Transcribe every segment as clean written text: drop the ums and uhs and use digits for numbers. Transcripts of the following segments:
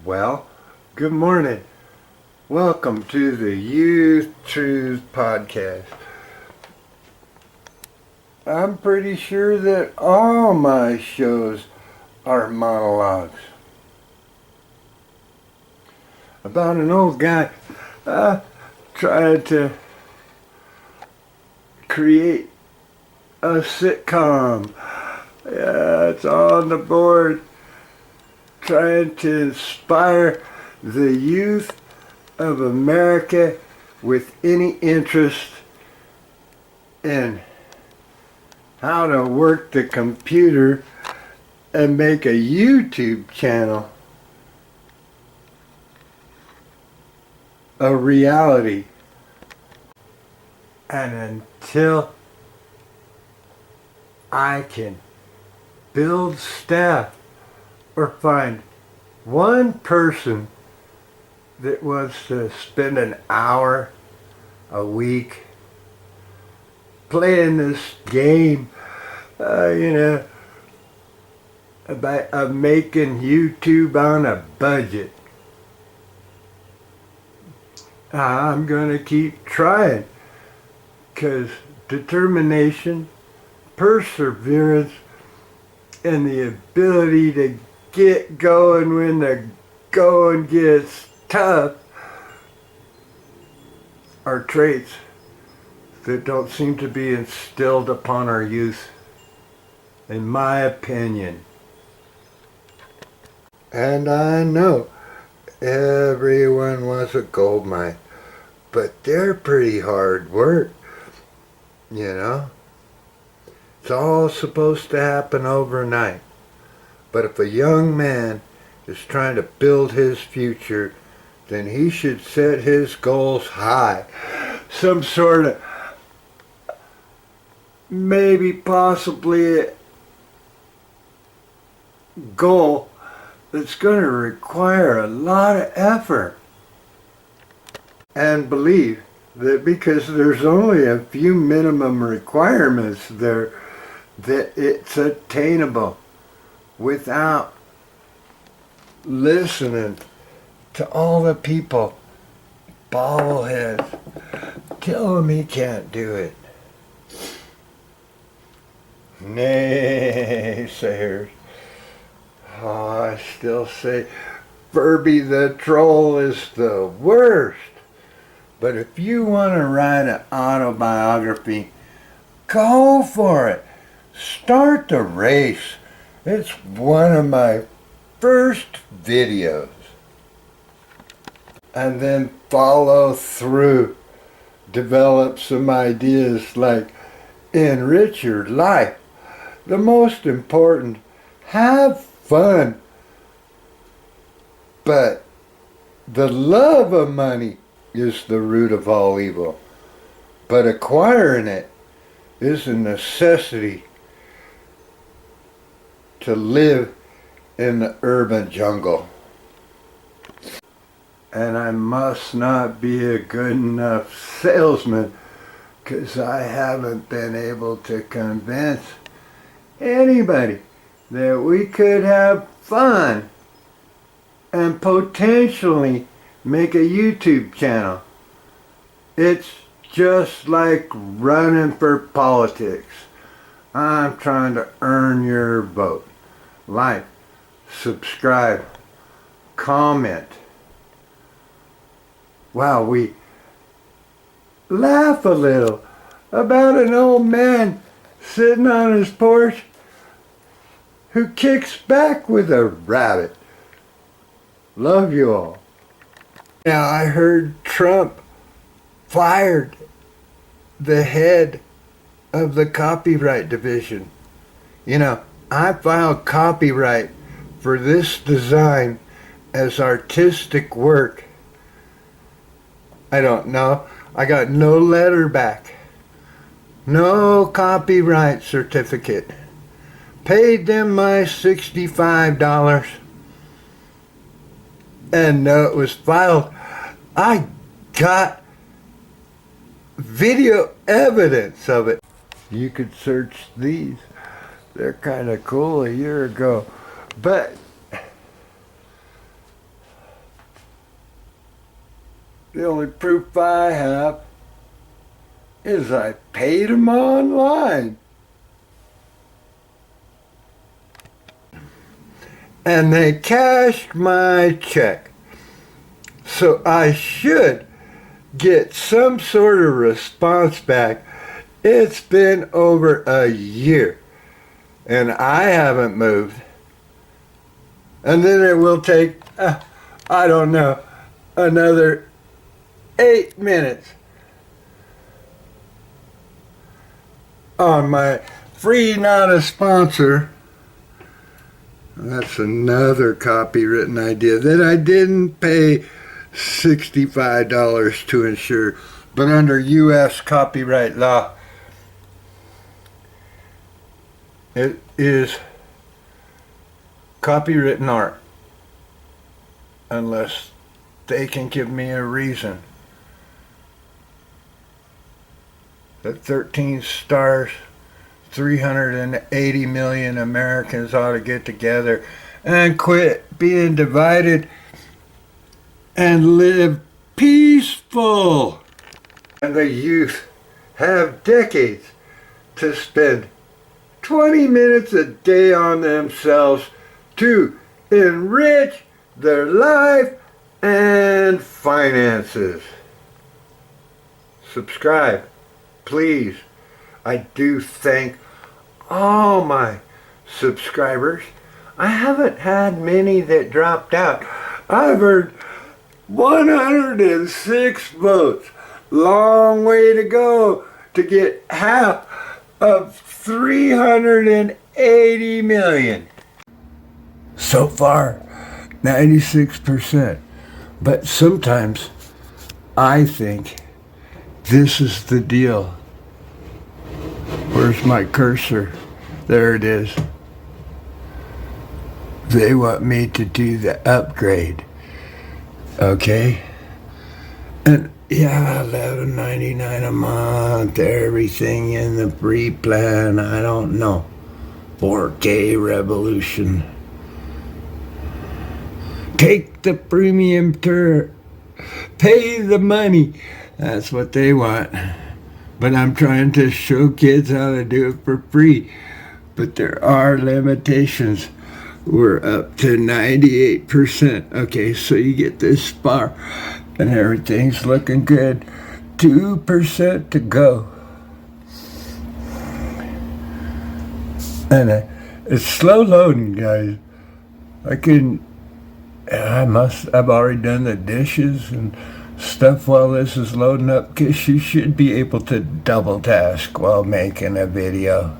Well, good morning. Welcome to the Youth Truth Podcast. I'm pretty sure that all my shows are monologues about an old guy trying to create a sitcom. Yeah, it's on the board. Trying to inspire the youth of America with any interest in how to work the computer and make a YouTube channel a reality. And until I can build staff or find one person that wants to spend an hour a week playing this game, about making YouTube on a budget, I'm going to keep trying, because determination, perseverance, and the ability to get going when the going gets tough are traits that don't seem to be instilled upon our youth, in my opinion. And I know everyone wants a gold mine, but they're pretty hard work, It's all supposed to happen overnight. But if a young man is trying to build his future, then he should set his goals high. Some sort of, maybe possibly a goal that's going to require a lot of effort. And believe that because there's only a few minimum requirements there, that it's attainable without listening to all the people, bobbleheads, tell him he can't do it. Naysayers. Oh, I still say Furby the Troll is the worst. But if you want to write an autobiography, go for it. Start the race. It's one of my first videos. And then follow through. Develop some ideas like enrich your life. The most important, have fun. But the love of money is the root of all evil. But acquiring it is a necessity to live in the urban jungle. And I must not be a good enough salesman, because I haven't been able to convince anybody that we could have fun and potentially make a YouTube channel. It's just like running for politics. I'm trying to earn your vote. Like, subscribe, comment. Wow, we laugh a little about an old man sitting on his porch who kicks back with a rabbit. Love you all. Now, I heard Trump fired the head of the copyright division. I filed copyright for this design as artistic work. I don't know. I got no letter back. No copyright certificate. Paid them my $65. And no, it was filed. I got video evidence of it. You could search these. They're kind of cool a year ago. But The only proof I have is I paid them online. And they cashed my check. So I should get some sort of response back. It's been over a year and I haven't moved. And then it will take, I don't know, another 8 minutes on my free not a sponsor. That's another copywritten idea that I didn't pay $65 to insure, but under U.S. copyright law, it is copywritten art unless they can give me a reason. That 13 stars, 380 million Americans ought to get together and quit being divided and live peaceful. And the youth have decades to spend 20 minutes a day on themselves to enrich their life and finances. Subscribe, please. I do thank all my subscribers. I haven't had many that dropped out. I've earned 106 votes. Long way to go to get half of 380 million. So far, 96%. But sometimes I think this is the deal. Where's my cursor? There it is. They want me to do the upgrade. Okay? And yeah, $11.99 a month, everything in the free plan, I don't know. 4K revolution. Take the premium tour. Pay the money. That's what they want. But I'm trying to show kids how to do it for free. But there are limitations. We're up to 98%. Okay, so you get this far and everything's looking good. 2% to go. And it's slow loading, guys. I've already done the dishes and stuff while this is loading up, because you should be able to double task while making a video.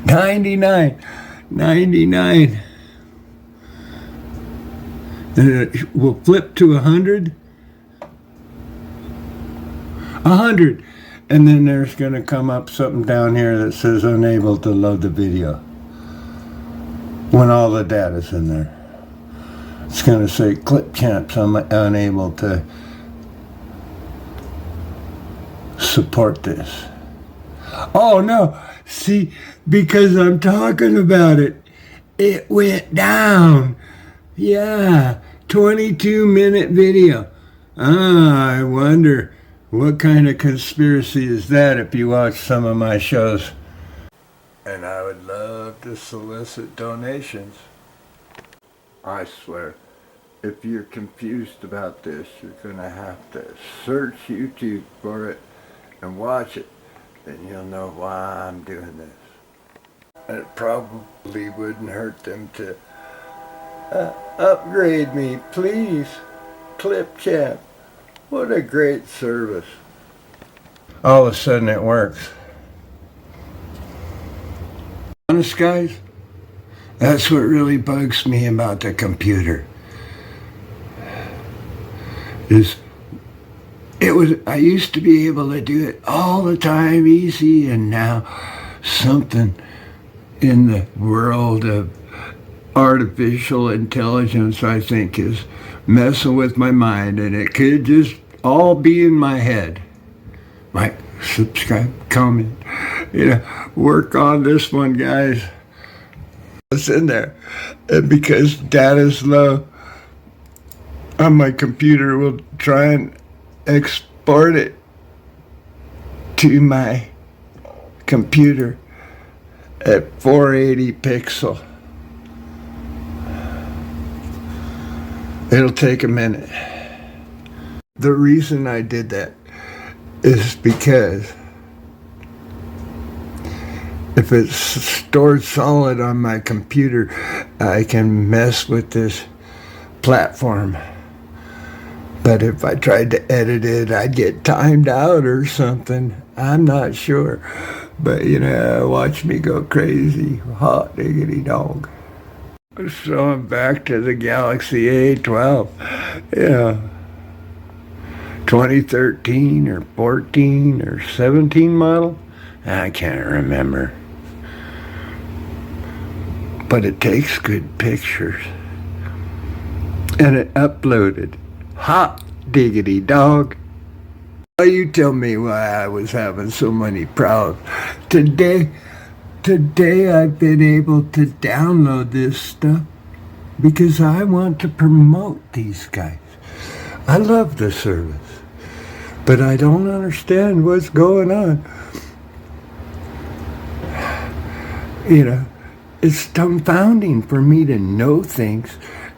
99. And it will flip to 100. 100. And then there's going to come up something down here that says unable to load the video when all the data's in there. It's going to say clip champs unable to support this. Oh no, see, because I'm talking about it, it went down. Yeah, 22-minute video. I wonder what kind of conspiracy is that if you watch some of my shows. And I would love to solicit donations. I swear, if you're confused about this, you're going to have to search YouTube for it and watch it, and you'll know why I'm doing this. And it probably wouldn't hurt them to upgrade me, please. Clip Champ. What a great service. All of a sudden it works. Honest, guys, that's what really bugs me about the computer. I used to be able to do it all the time easy, and now something in the world of artificial intelligence, I think, is messing with my mind, and it could just all be in my head. Like, subscribe, comment, work on this one, guys. It's in there. And because data's low, on my computer will try and export it to my computer at 480 pixel. It'll take a minute. The reason I did that is because if it's stored solid on my computer, I can mess with this platform. But if I tried to edit it, I'd get timed out or something. I'm not sure. But, watch me go crazy. Hot diggity dog. So I'm back to the Galaxy A12. 2013 or 14 or 17 model. I can't remember. But it takes good pictures. And it uploaded. Hot diggity dog. You tell me why I was having so many problems. Today I've been able to download this stuff because I want to promote these guys. I love the service, but I don't understand what's going on. It's dumbfounding for me to know things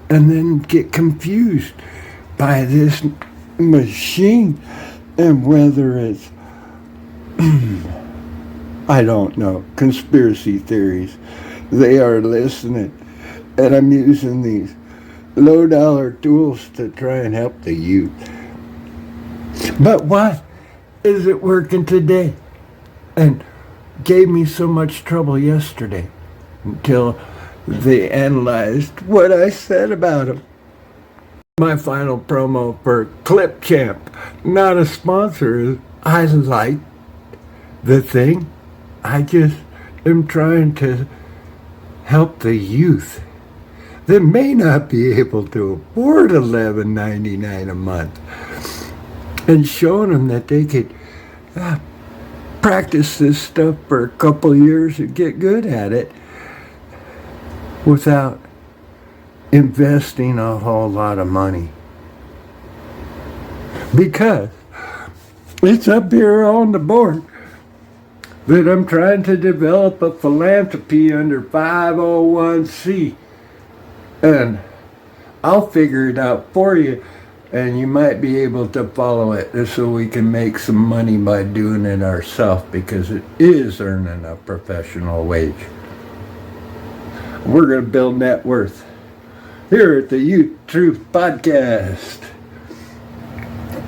and then get confused by this machine, and whether it's I don't know, conspiracy theories. They are listening, and I'm using these low-dollar tools to try and help the youth. But why is it working today? And gave me so much trouble yesterday until they analyzed what I said about them. My final promo for Clip Champ, not a sponsor. I like the thing. I just am trying to help the youth that may not be able to afford $11.99 a month, and showing them that they could practice this stuff for a couple years and get good at it without investing a whole lot of money. Because it's up here on the board that I'm trying to develop a philanthropy under 501c. And I'll figure it out for you, and you might be able to follow it so we can make some money by doing it ourselves, because it is earning a professional wage. We're going to build net worth here at the Youth Truth Podcast.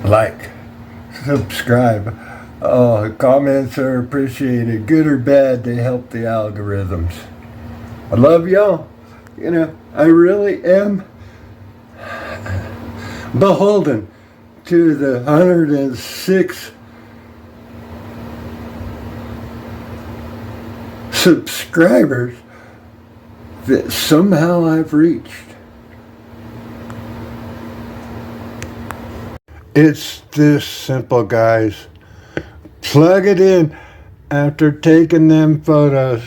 Like, subscribe. Comments are appreciated, good or bad. They help the algorithms. I love y'all. I really am beholden to the 106 subscribers that somehow I've reached. It's this simple, guys. Plug it in after taking them photos.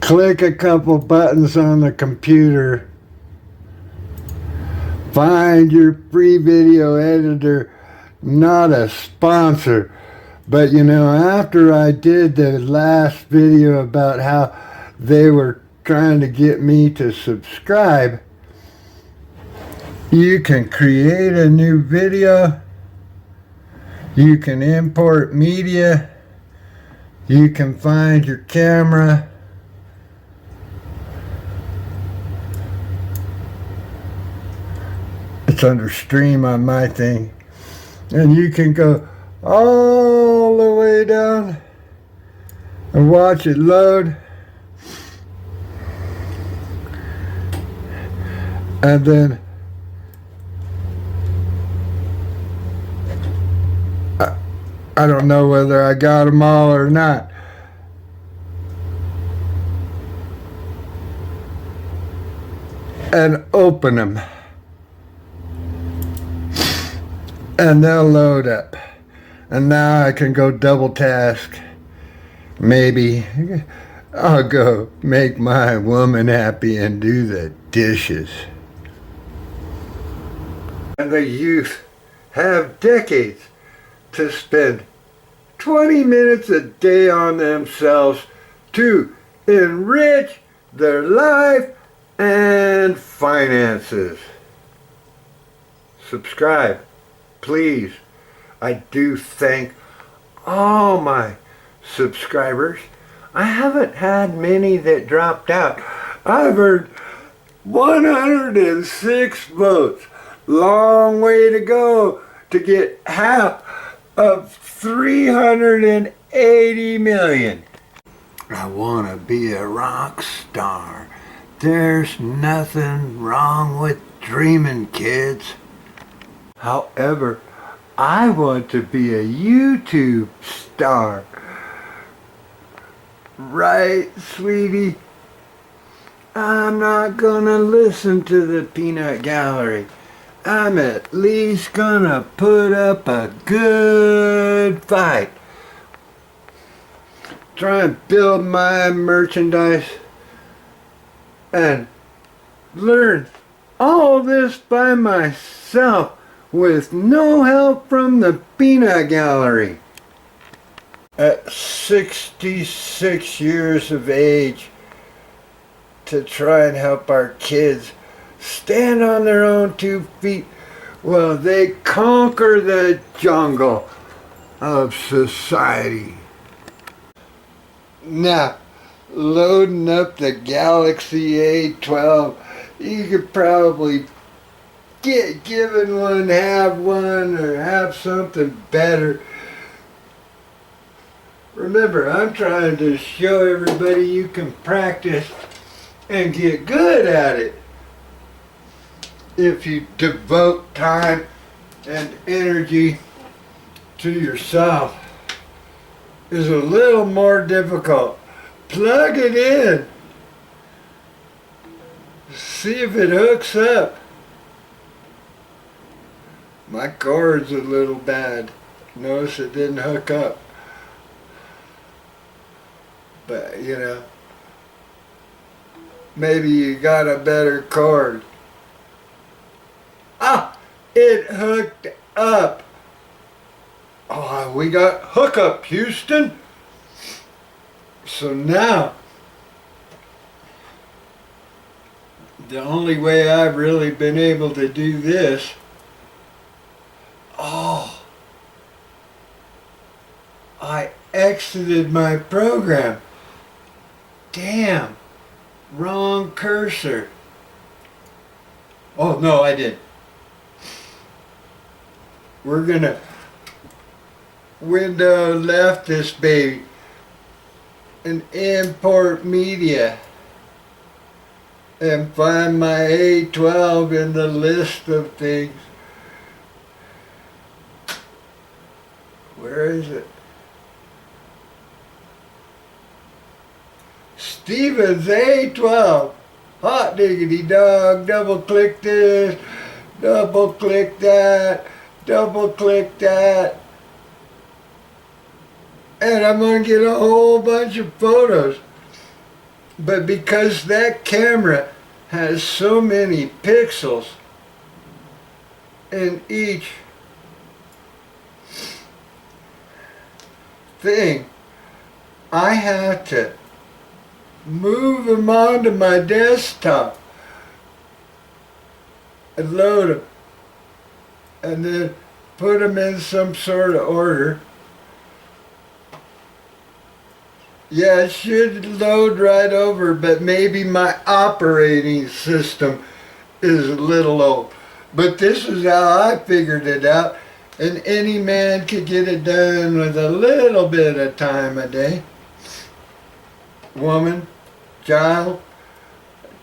Click a couple buttons on the computer. Find your free video editor. Not a sponsor. But after I did the last video about how they were trying to get me to subscribe, you can create a new video. You can import media. You can find your camera. It's under stream on my thing. And you can go all the way down and watch it load. And then I don't know whether I got them all or not. And open them. And they'll load up. And now I can go double task. Maybe I'll go make my woman happy and do the dishes. And the youth have decades to spend 20 minutes a day on themselves to enrich their life and finances. Subscribe, please. I do thank all my subscribers. I haven't had many that dropped out. I've earned 106 votes. Long way to go to get half of 380 million. I want to be a rock star. There's nothing wrong with dreaming, kids. However, I want to be a YouTube star. Right, sweetie? I'm not gonna listen to the peanut gallery. I'm at least gonna put up a good fight. Try and build my merchandise and learn all this by myself with no help from the peanut gallery. At 66 years of age, to try and help our kids stand on their own 2 feet while they conquer the jungle of society. Now, loading up the Galaxy A12, you could probably get given one, or have something better. Remember, I'm trying to show everybody you can practice and get good at it if you devote time and energy to yourself. Is a little more difficult. Plug it in. See if it hooks up. My cord's a little bad. Notice it didn't hook up. But, you know, maybe you got a better cord. Ah! It hooked up. Oh, we got hookup, Houston. So now, the only way I've really been able to do this, I exited my program. Damn, wrong cursor. Oh, no, I did. We're gonna window left this baby and import media and find my A12 in the list of things. Where is it? Stevens A12. Hot diggity dog. Double click this. Double click that. Double click that. And I'm going to get a whole bunch of photos. But because that camera has so many pixels in each thing, I have to move them onto my desktop and load them and then put them in some sort of order. Yeah, it should load right over, but maybe my operating system is a little old. But this is how I figured it out, and any man could get it done with a little bit of time a day. Woman, child,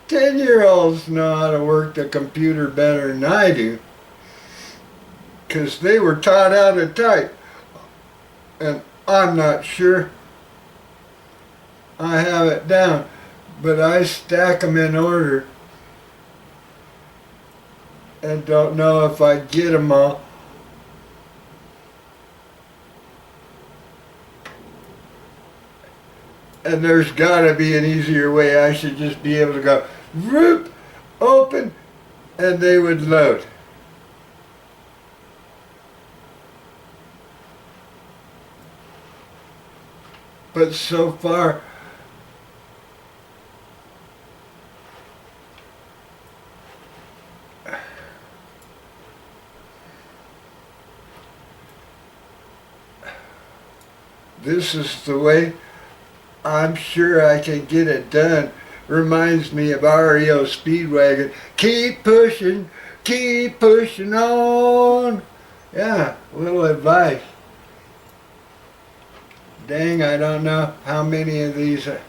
10-year-olds know how to work the computer better than I do, because they were taught how to type, and I'm not sure I have it down, but I stack them in order and don't know if I get them all. And there's got to be an easier way. I should just be able to go, whoop, open, and they would load. But so far, this is the way I'm sure I can get it done. Reminds me of REO Speedwagon. Keep pushing on. Yeah, a little advice. Dang, I don't know how many of these are.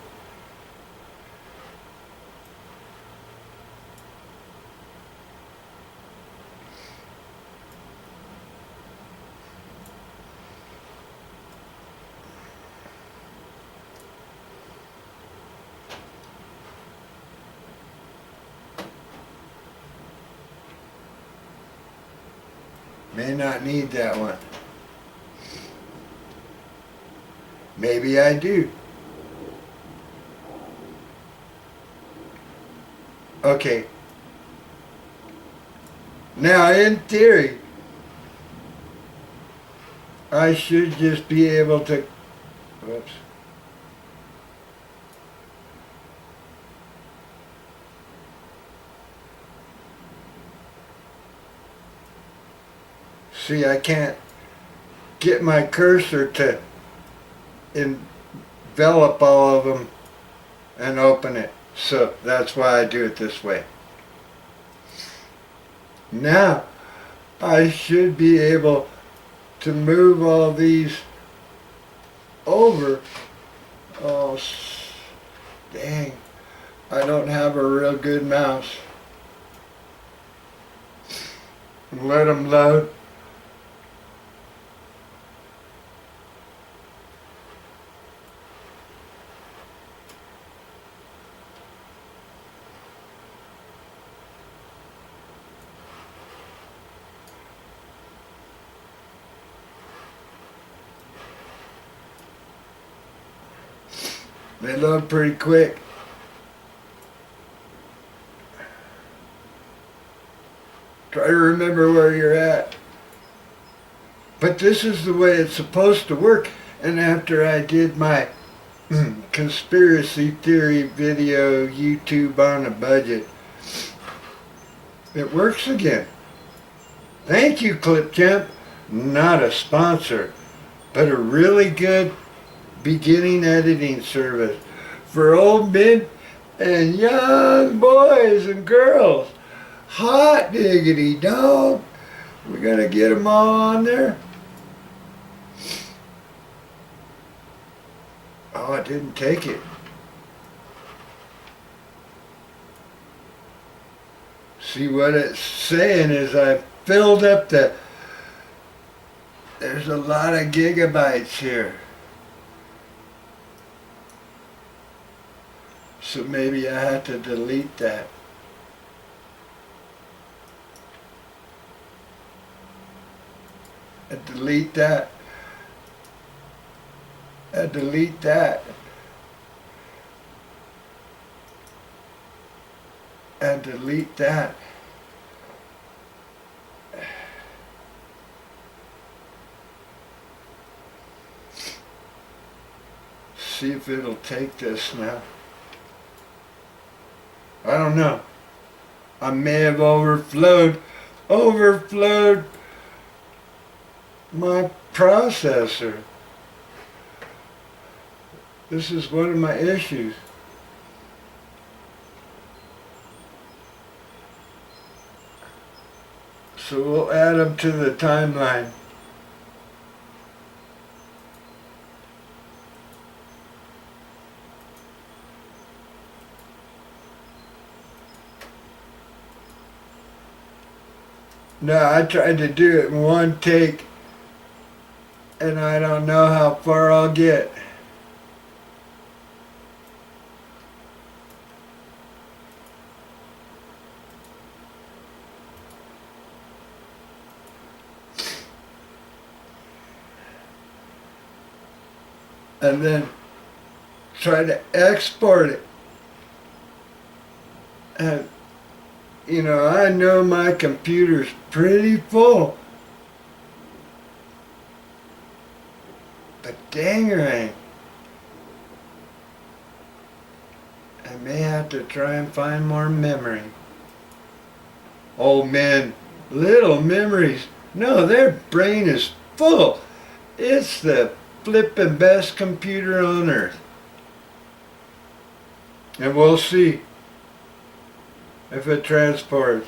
May not need that one. Maybe I do. Okay. Now, in theory, I should just be able to, whoops. See, I can't get my cursor to envelop all of them and open it. So that's why I do it this way. Now I should be able to move all these over. Oh, dang. I don't have a real good mouse. Let them load. They load pretty quick. Try to remember where you're at. But this is the way it's supposed to work. And after I did my conspiracy theory video YouTube on a budget, it works again. Thank you, Clipchamp. Not a sponsor, but a really good beginning editing service for old men and young boys and girls. Hot diggity dog. We're gonna get them all on there. Oh, I didn't take it. See, what it's saying is I filled up there's a lot of gigabytes here. So maybe I have to delete that. And delete that. And delete that. And delete that. See if it'll take this now. I don't know. I may have overflowed my processor. This is one of my issues. So we'll add them to the timeline. No, I tried to do it in one take, and I don't know how far I'll get. And then try to export it. And you know, I know my computer's pretty full. But dang right, I may have to try and find more memory. Oh man, little memories. No, their brain is full. It's the flippin' best computer on earth. And we'll see if it transports.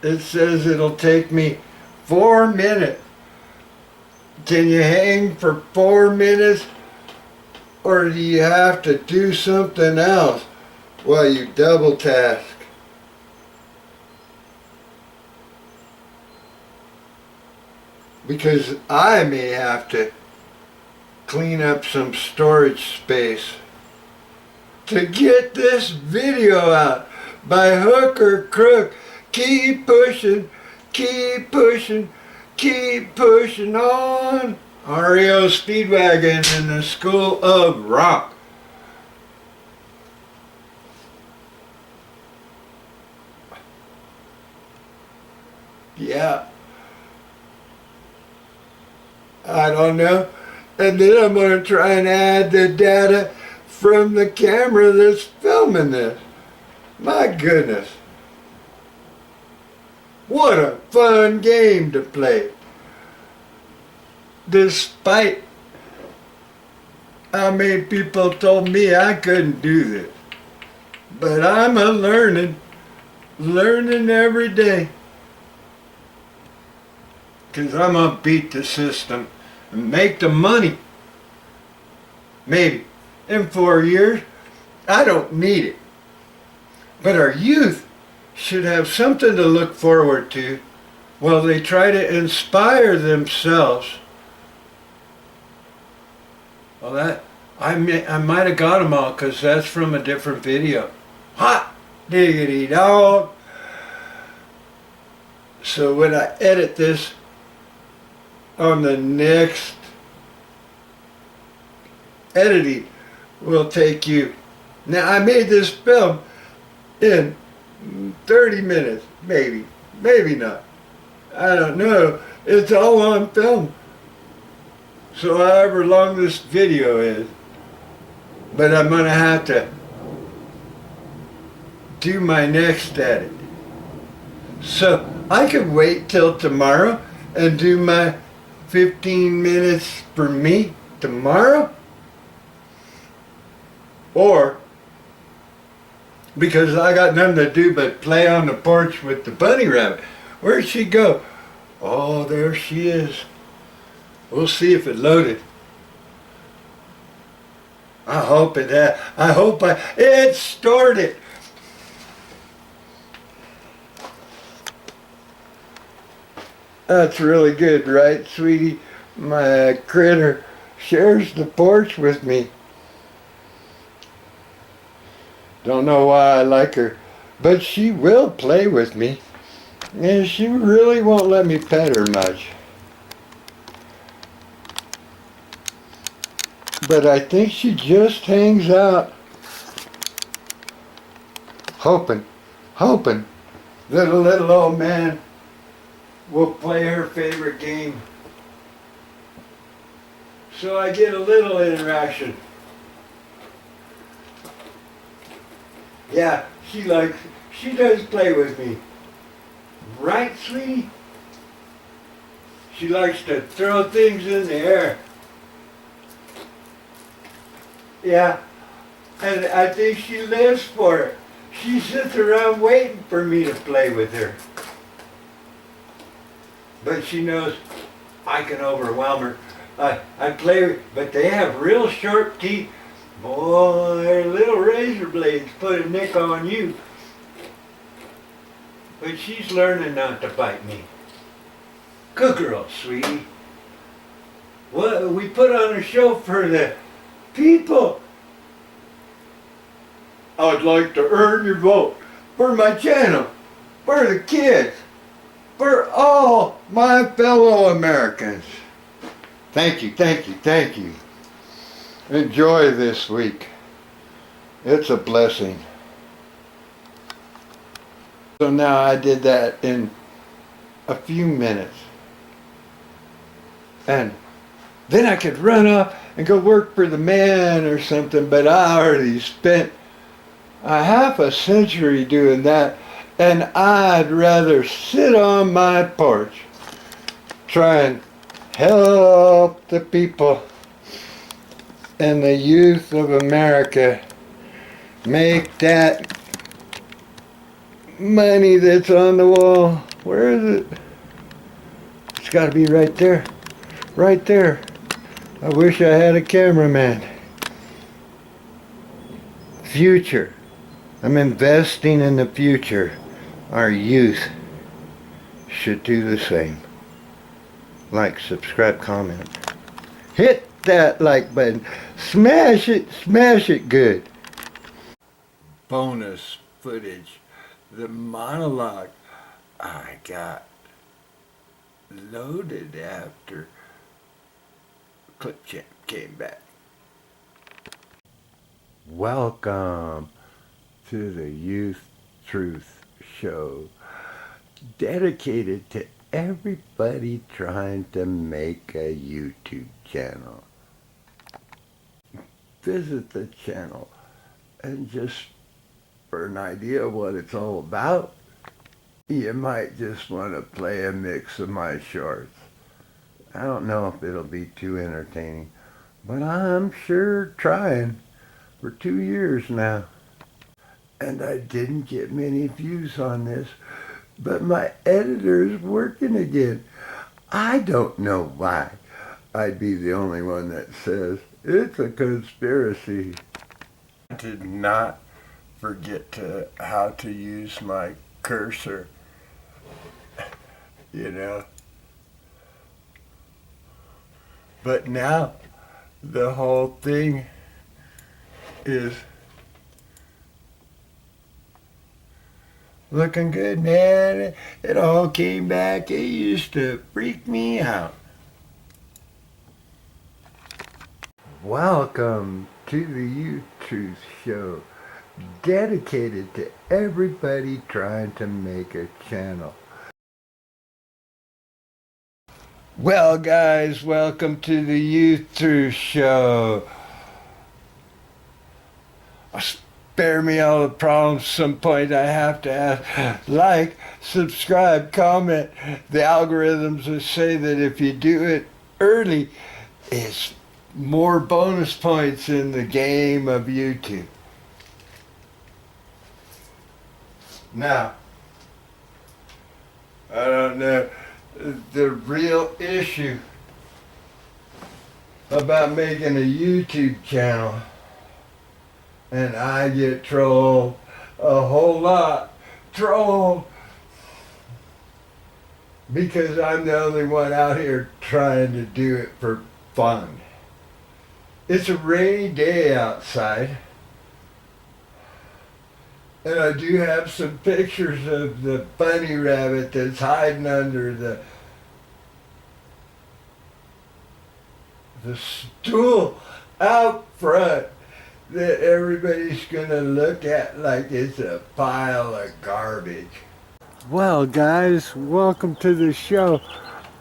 It says it'll take me 4 minutes. Can you hang for 4 minutes? Or do you have to do something else while you double task? Because I may have to clean up some storage space to get this video out by hook or crook. Keep pushing, keep pushing, keep pushing on. REO Speedwagon in the School of Rock. Yeah. I don't know. And then I'm going to try and add the data from the camera that's filming this. My goodness. What a fun game to play. Despite how many people told me I couldn't do this. But I'm learning every day. Because I'm going to beat the system and make the money. Maybe in 4 years. I don't need it. But our youth should have something to look forward to while they try to inspire themselves. Well, that I might have got them all because that's from a different video. Hot diggity dog. So when I edit this on the next editing, will take you. Now I made this film in 30 minutes, maybe not. I don't know. It's all on film. So however long this video is, but I'm going to have to do my next edit. So I could wait till tomorrow and do my 15 minutes for me tomorrow, or because I got nothing to do but play on the porch with the bunny rabbit. Where'd she go? Oh, there she is. We'll see if it loaded. I hope it had. It stored it. That's really good, right, sweetie? My critter shares the porch with me. Don't know why I like her, but she will play with me. And she really won't let me pet her much. But I think she just hangs out, hoping that a little old man will play her favorite game. So I get a little interaction. Yeah, she does play with me. Right, sweetie? She likes to throw things in the air. Yeah, and I think she lives for it. She sits around waiting for me to play with her. But she knows I can overwhelm her. I play, but they have real sharp teeth. Boy, their little razor blades put a nick on you. But she's learning not to bite me. Good girl, sweetie. Well, we put on a show for the people. I'd like to earn your vote for my channel, for the kids, for all my fellow Americans. Thank you, thank you, thank you. Enjoy this week. It's a blessing. So now I did that in a few minutes. And then I could run off and go work for the man or something, but I already spent a half a century doing that, and I'd rather sit on my porch try and help the people and the youth of America make that money that's on the wall. Where is it? It's got to be right there. Right there. I wish I had a cameraman. Future. I'm investing in the future. Our youth should do the same. Like, subscribe, comment. Hit that like button. Smash it good. Bonus footage. The monologue I got loaded after Clip Champ came back. Welcome to the Youth Truth Show, dedicated to everybody trying to make a YouTube channel. Visit the channel and just for an idea of what it's all about, you might just want to play a mix of my shorts. I don't know if it'll be too entertaining, but I'm sure trying for 2 years now. And I didn't get many views on this, but my editor's working again. I don't know why. I'd be the only one that says it's a conspiracy. I did not forget how to use my cursor, you know. But now the whole thing is looking good, man. It all came back. It used to freak me out. Welcome to the Youth Truth Show, dedicated to everybody trying to make a channel. Well, guys, welcome to the Youth Truth Show. Spare me all the problems. Some point I have to ask. Like, subscribe, comment. The algorithms will say that if you do it early, it's more bonus points in the game of YouTube. Now, I don't know the real issue about making a YouTube channel, and I get trolled a whole lot. Trolled because I'm the only one out here trying to do it for fun. It's a rainy day outside, and I do have some pictures of the bunny rabbit that's hiding under the stool out front that everybody's gonna look at like it's a pile of garbage. Well, guys, welcome to the show.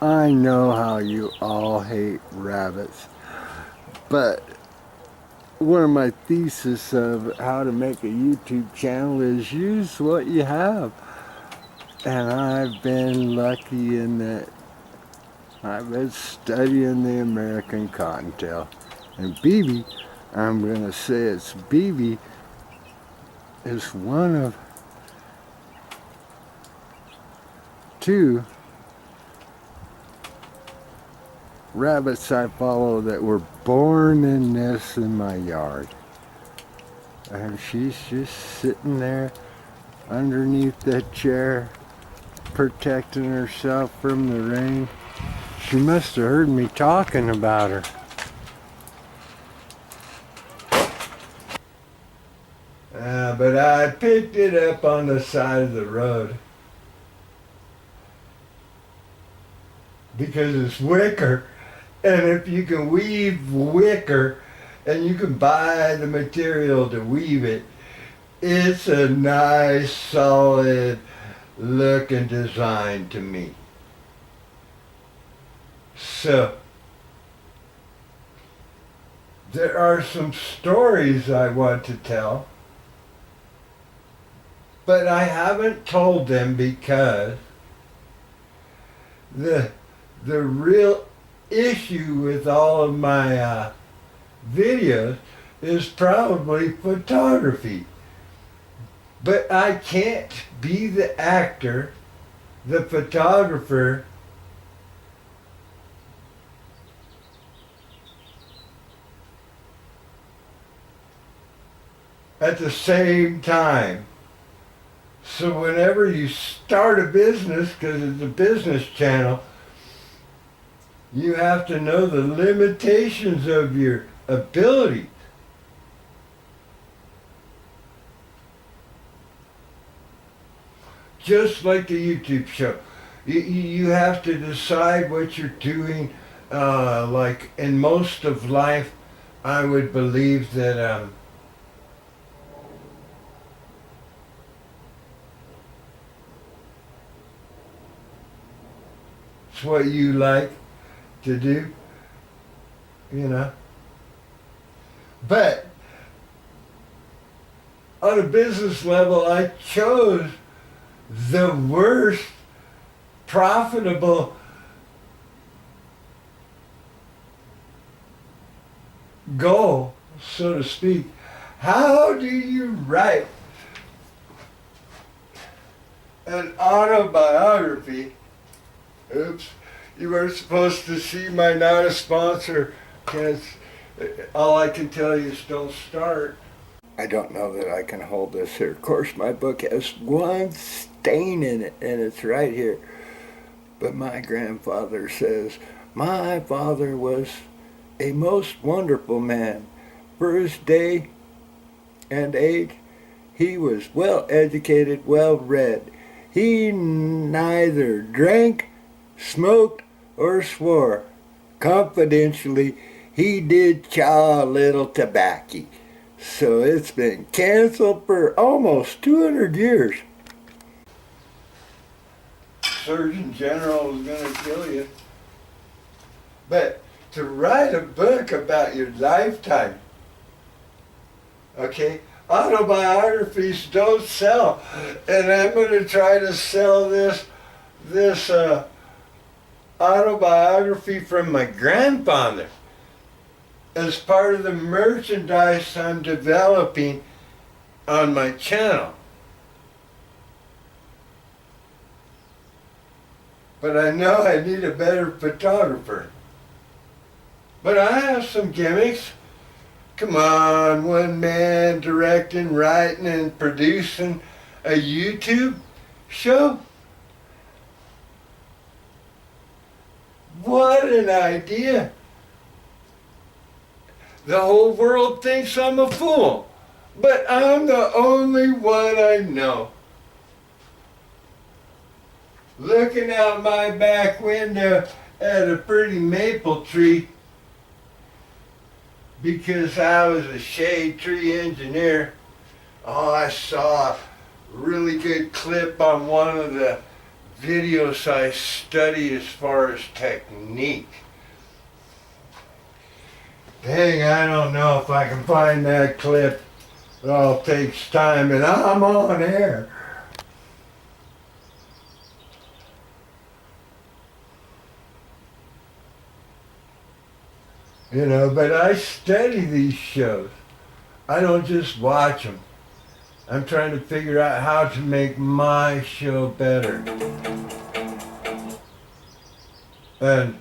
I know how you all hate rabbits, but one of my theses of how to make a YouTube channel is use what you have. And I've been lucky in that I've been studying the American cottontail. And BB, I'm going to say it's BB, is one of 2 rabbits I follow that were born in nests in my yard. And she's just sitting there underneath that chair, protecting herself from the rain. She must have heard me talking about her. But I picked it up on the side of the road because it's wicker. And if you can weave wicker and you can buy the material to weave it, it's a nice, solid looking design to me. So There are some stories I want to tell, but I haven't told them because the real issue with all of my videos is probably photography. But I can't be the actor, the photographer, at the same time. So whenever you start a business, because it's a business channel, you have to know the limitations of your ability. Just like the YouTube show. You have to decide what you're doing. Like in most of life, I would believe that it's what you like to do, you know. But on a business level, I chose the worst profitable goal, so to speak. How do you write an autobiography? Oops, you weren't supposed to see my not a sponsor, because all I can tell you is don't start. I don't know that I can hold this here. Of course, my book has one stain in it, and it's right here. But my grandfather says, my father was a most wonderful man. For his day and age, he was well educated, well read. He neither drank, smoked, or swore. Confidentially, he did chaw a little tobacco. So it's been canceled for almost 200 years. Surgeon General is going to kill you. But to write a book about your lifetime, okay, autobiographies don't sell. And I'm going to try to sell this autobiography from my grandfather as part of the merchandise I'm developing on my channel. But I know I need a better photographer. But I have some gimmicks. Come on, one man directing, writing, and producing a YouTube show? What an idea! The whole world thinks I'm a fool, but I'm the only one I know. Looking out my back window at a pretty maple tree, because I was a shade tree engineer. Oh, I saw a really good clip on one of the videos I study as far as technique. Dang, I don't know if I can find that clip. It all takes time, and I'm on air. You know, but I study these shows. I don't just watch them. I'm trying to figure out how to make my show better. And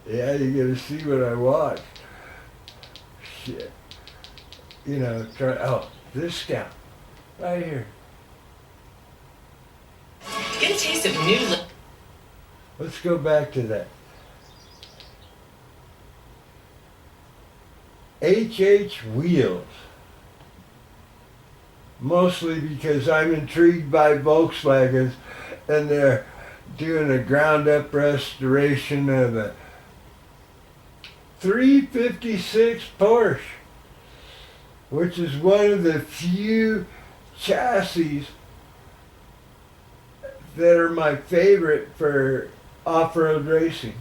yeah, you gotta see what I watch. Shit. You know, this guy. Right here. Get a taste of new... Let's go back to that. H Wheels. Mostly because I'm intrigued by Volkswagens, and they're doing a ground-up restoration of a 356 Porch, which is one of the few chassis that are my favorite for off-road racing.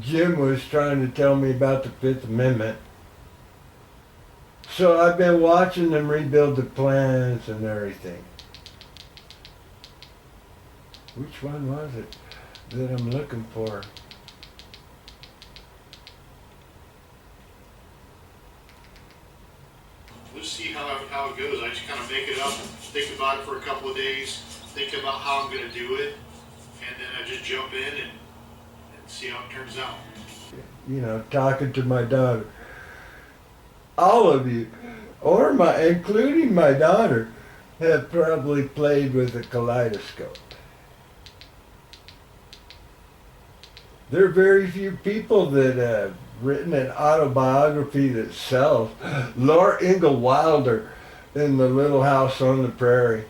Jim was trying to tell me about the Fifth Amendment. So I've been watching them rebuild the plans and everything. Which one was it that I'm looking for? We'll see how it goes. I just kind of make it up, think about it for a couple of days, think about how I'm going to do it, and then I just jump in and see how it turns out. You know, talking to my daughter. All of you, including my daughter, have probably played with a kaleidoscope. There are very few people that have written an autobiography that sells. Laura Ingalls Wilder in The Little House on the Prairie.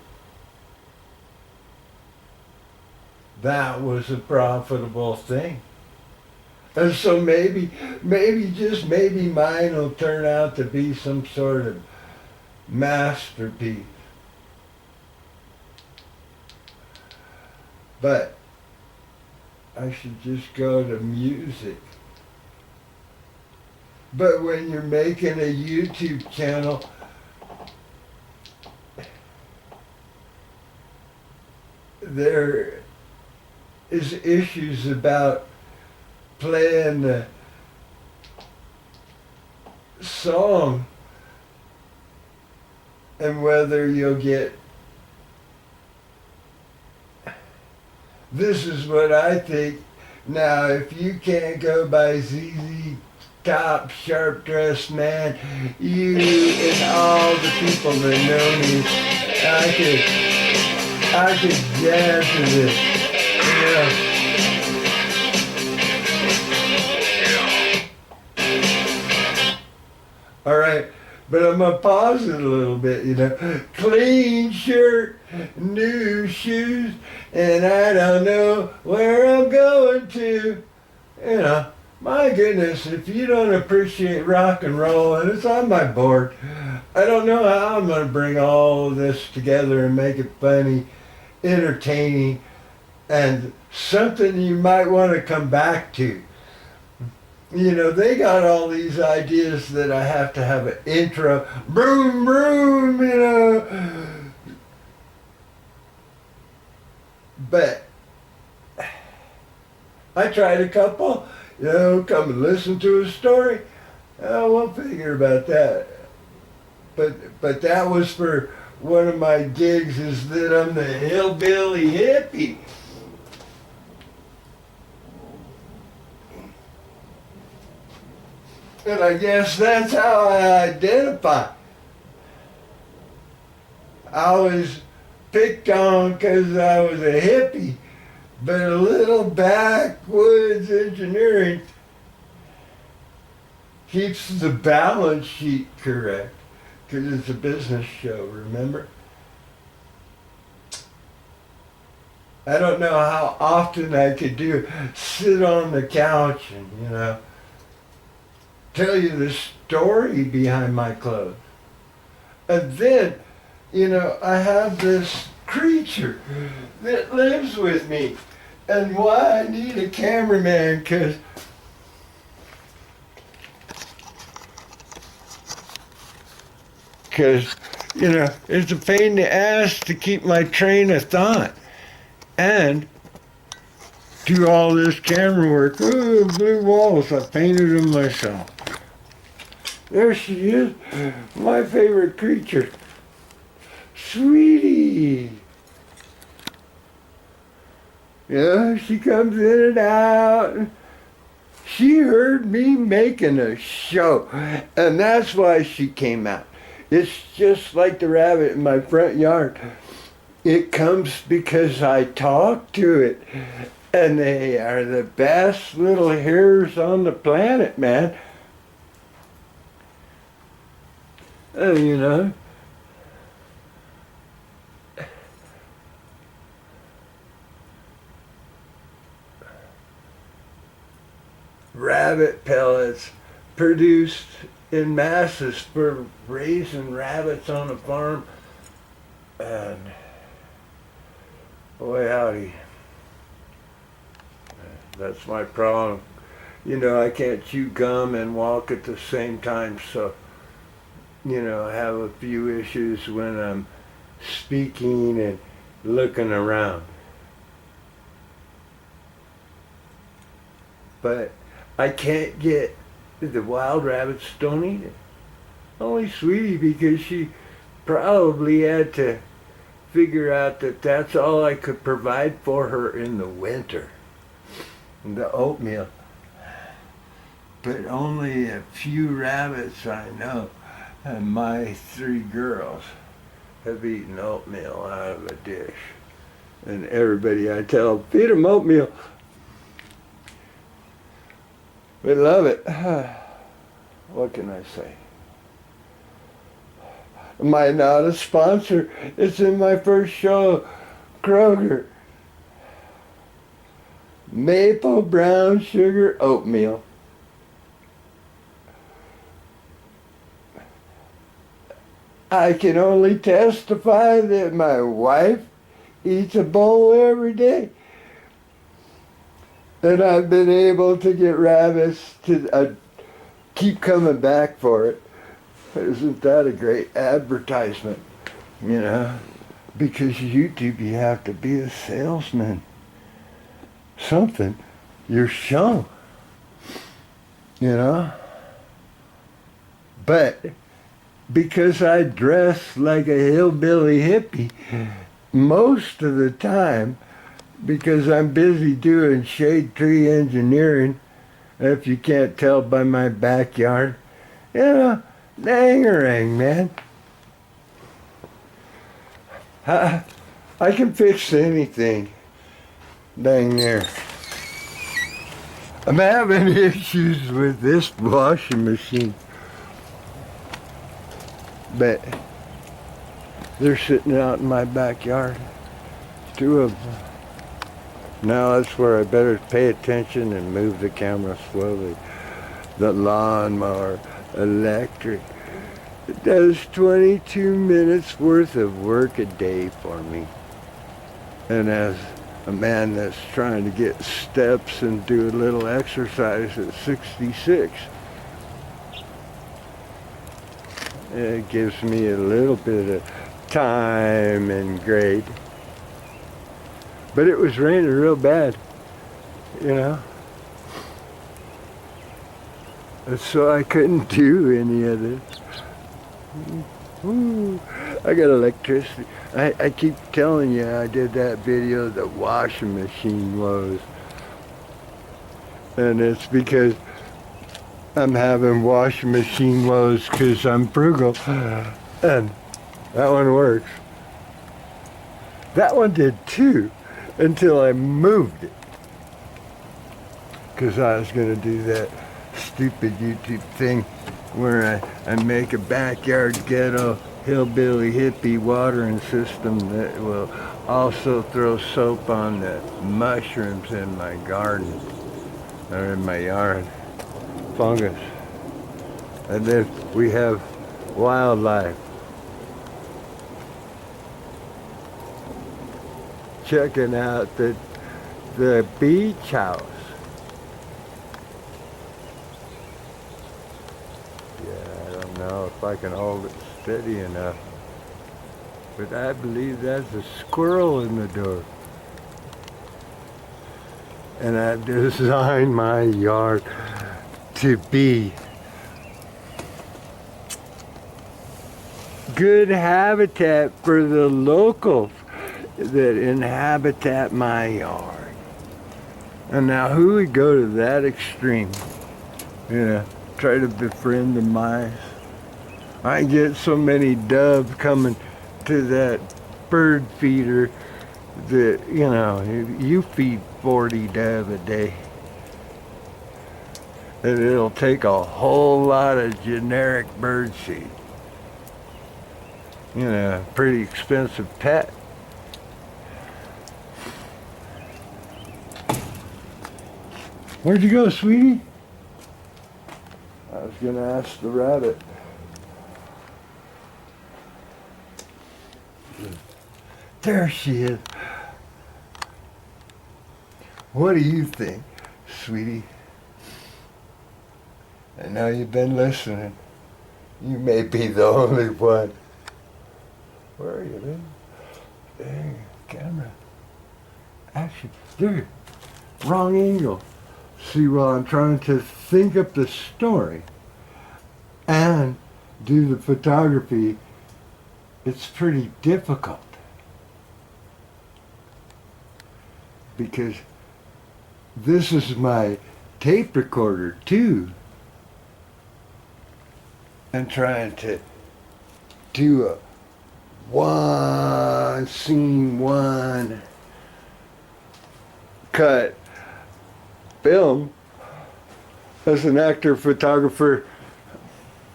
That was a profitable thing. And so maybe just maybe mine will turn out to be some sort of masterpiece. But I should just go to music. But when you're making a YouTube channel, there is issues about playing the song and whether you'll get. This is what I think. Now, if you can't go by ZZ Top, Sharp Dressed Man, you and all the people that know me, I could jazz to this. All right, but I'm gonna pause it a little bit, Clean shirt, new shoes, and I don't know where I'm going to. My goodness, if you don't appreciate rock and roll, and it's on my board, I don't know how I'm gonna bring all of this together and make it funny, entertaining, and something you might want to come back to. They got all these ideas that I have to have an intro, broom, broom, But I tried a couple, come and listen to a story. We'll figure about that. But that was for one of my gigs, is that I'm the hillbilly hippie. And I guess that's how I identify. I was picked on because I was a hippie, but a little backwoods engineering keeps the balance sheet correct, because it's a business show, remember? I don't know how often I could sit on the couch and, tell you the story behind my clothes. And then, I have this creature that lives with me. And why I need a cameraman, because it's a pain in the ass to keep my train of thought and do all this camera work. Ooh, blue walls, I painted them myself. There she is, my favorite creature. Sweetie. She comes in and out. She heard me making a show, and that's why she came out. It's just like the rabbit in my front yard. It comes because I talk to it, and they are the best little hairs on the planet, man. Rabbit pellets produced in masses for raising rabbits on a farm. And boy howdy, that's my problem. You know, I can't chew gum and walk at the same time, so, you know, I have a few issues when I'm speaking and looking around. But I can't get, the wild rabbits don't eat it. Only Sweetie, because she probably had to figure out that that's all I could provide for her in the winter. The oatmeal. But only a few rabbits I know, and my 3 girls, have eaten oatmeal out of a dish. And everybody I tell, feed them oatmeal. We love it. What can I say? Am I not a sponsor? It's in my first show, Kroger. Maple brown sugar oatmeal. I can only testify that my wife eats a bowl every day. And I've been able to get rabbits to keep coming back for it. Isn't that a great advertisement? You know, because YouTube, you have to be a salesman. Something. You're shown. You know? But because I dress like a hillbilly hippie most of the time, because I'm busy doing shade tree engineering, if you can't tell by my backyard, you know, dang-a-rang, man. I can fix anything. Dang there. I'm having issues with this washing machine. But they're sitting out in my backyard. 2 of them. Now that's where I better pay attention and move the camera slowly. The lawnmower, electric. It does 22 minutes worth of work a day for me. And as a man that's trying to get steps and do a little exercise at 66, it gives me a little bit of time and grade. But it was raining real bad, you know. And so I couldn't do any of this. Ooh, I got electricity. I keep telling you, I did that video, the washing machine woes. And it's because I'm having washing machine woes because I'm frugal. And that one works. That one did too, until I moved it. Because I was going to do that stupid YouTube thing where I make a backyard ghetto hillbilly hippie watering system that will also throw soap on the mushrooms in my garden or in my yard. Fungus. And then we have wildlife. Checking out the beach house. Yeah, I don't know if I can hold it steady enough. But I believe that's a squirrel in the door. And I've designed my yard to be good habitat for the locals that inhabit my yard. And now who would go to that extreme? You know, try to befriend the mice. I get so many doves coming to that bird feeder that, you know, you feed 40 dove a day. And it'll take a whole lot of generic bird seed. You know, pretty expensive pet. Where'd you go, sweetie? I was gonna ask the rabbit. There she is. What do you think, sweetie? I know you've been listening. You may be the only one. Where are you, baby? There, camera. Action. There. Wrong angle. See, while I'm trying to think up the story and do the photography, it's pretty difficult. Because this is my tape recorder too. I'm trying to do a one scene, one cut film as an actor, photographer,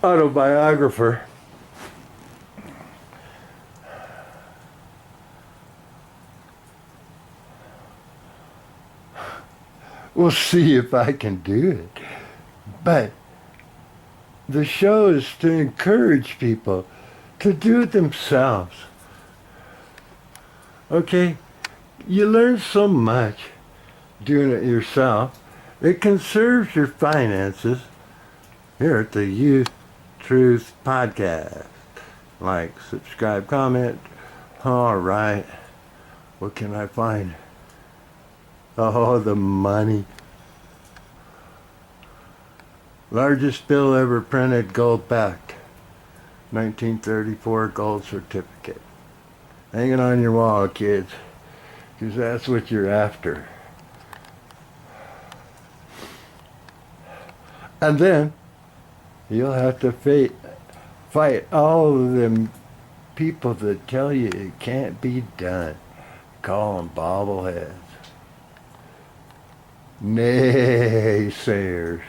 autobiographer. We'll see if I can do it. But the show is to encourage people to do it themselves. Okay? You learn so much doing it yourself. It conserves your finances here at the Youth Truth Podcast. Like, subscribe, comment. All right. What can I find? Oh, the money. Largest bill ever printed, gold backed. 1934 gold certificate. Hang it on your wall, kids, because that's what you're after. And then you'll have to fight all of them people that tell you it can't be done. Call them bobbleheads. Naysayers.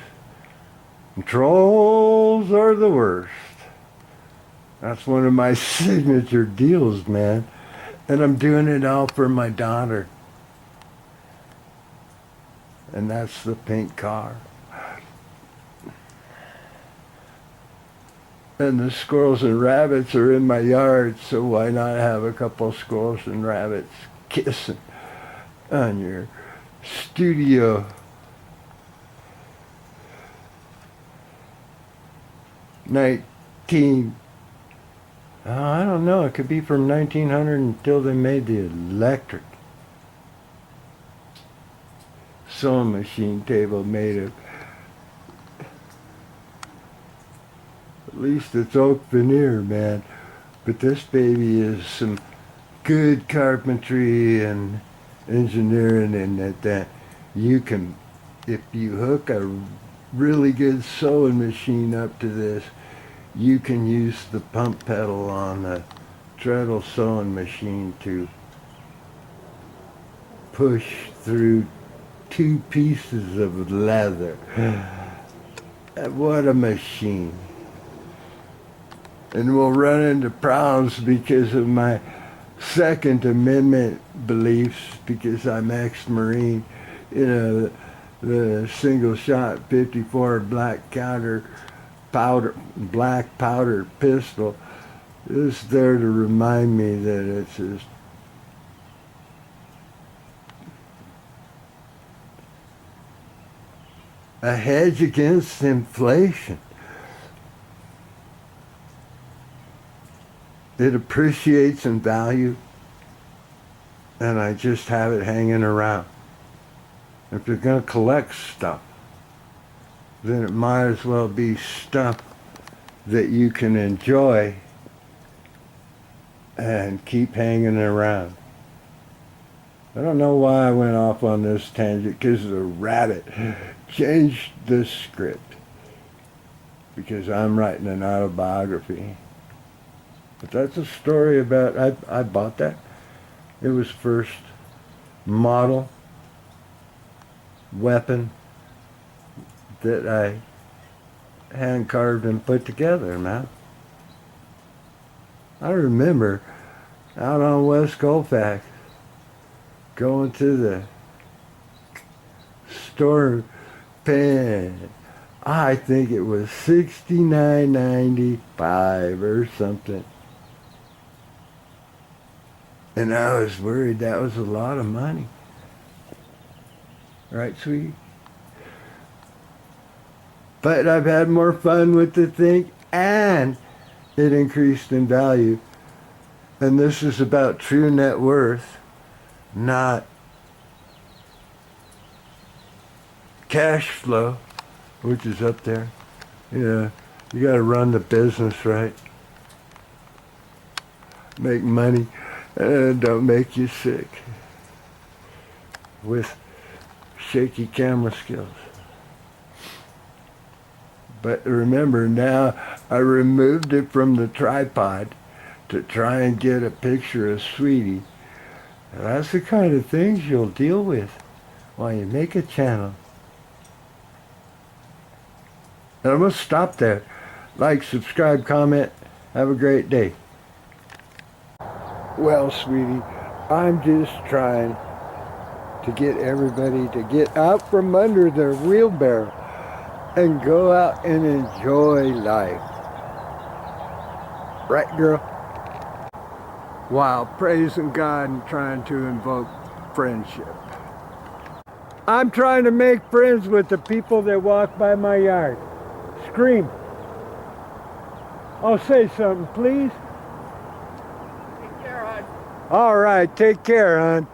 Trolls are the worst. That's one of my signature deals, man. And I'm doing it all for my daughter. And that's the pink car. And the squirrels and rabbits are in my yard, so why not have a couple squirrels and rabbits kissing on your studio? I don't know, it could be from 1900 until they made the electric sewing machine table made of, at least it's oak veneer, man. But this baby is some good carpentry and engineering in that you can, if you hook a really good sewing machine up to this, you can use the pump pedal on the treadle sewing machine to push through 2 pieces of leather. What a machine. And we'll run into problems because of my Second Amendment beliefs, because I'm ex-Marine. You know, the single shot 54 black powder pistol is there to remind me that it's just a hedge against inflation. It appreciates in value, and I just have it hanging around. If you're going to collect stuff, then it might as well be stuff that you can enjoy and keep hanging around. I don't know why I went off on this tangent, because the rabbit changed the script, because I'm writing an autobiography. But that's a story about, I bought that. It was first model weapon that I hand carved and put together, man. I remember out on West Colfax going to the store paying, I think it was $69.95 or something And I was worried that was a lot of money. Right, sweetie? But I've had more fun with the thing, and it increased in value. And this is about true net worth, not cash flow, which is up there. You got to run the business right. Make money, and don't make you sick with shaky camera skills. But remember, now I removed it from the tripod to try and get a picture of Sweetie. And that's the kind of things you'll deal with while you make a channel. And I'm going to stop there. Like, subscribe, comment. Have a great day. Well, Sweetie, I'm just trying to get everybody to get out from under their wheelbarrow and go out and enjoy life. Right, girl? While praising God and trying to invoke friendship. I'm trying to make friends with the people that walk by my yard. Scream. Oh, say something, please. Take care, hon. All right, take care, hon.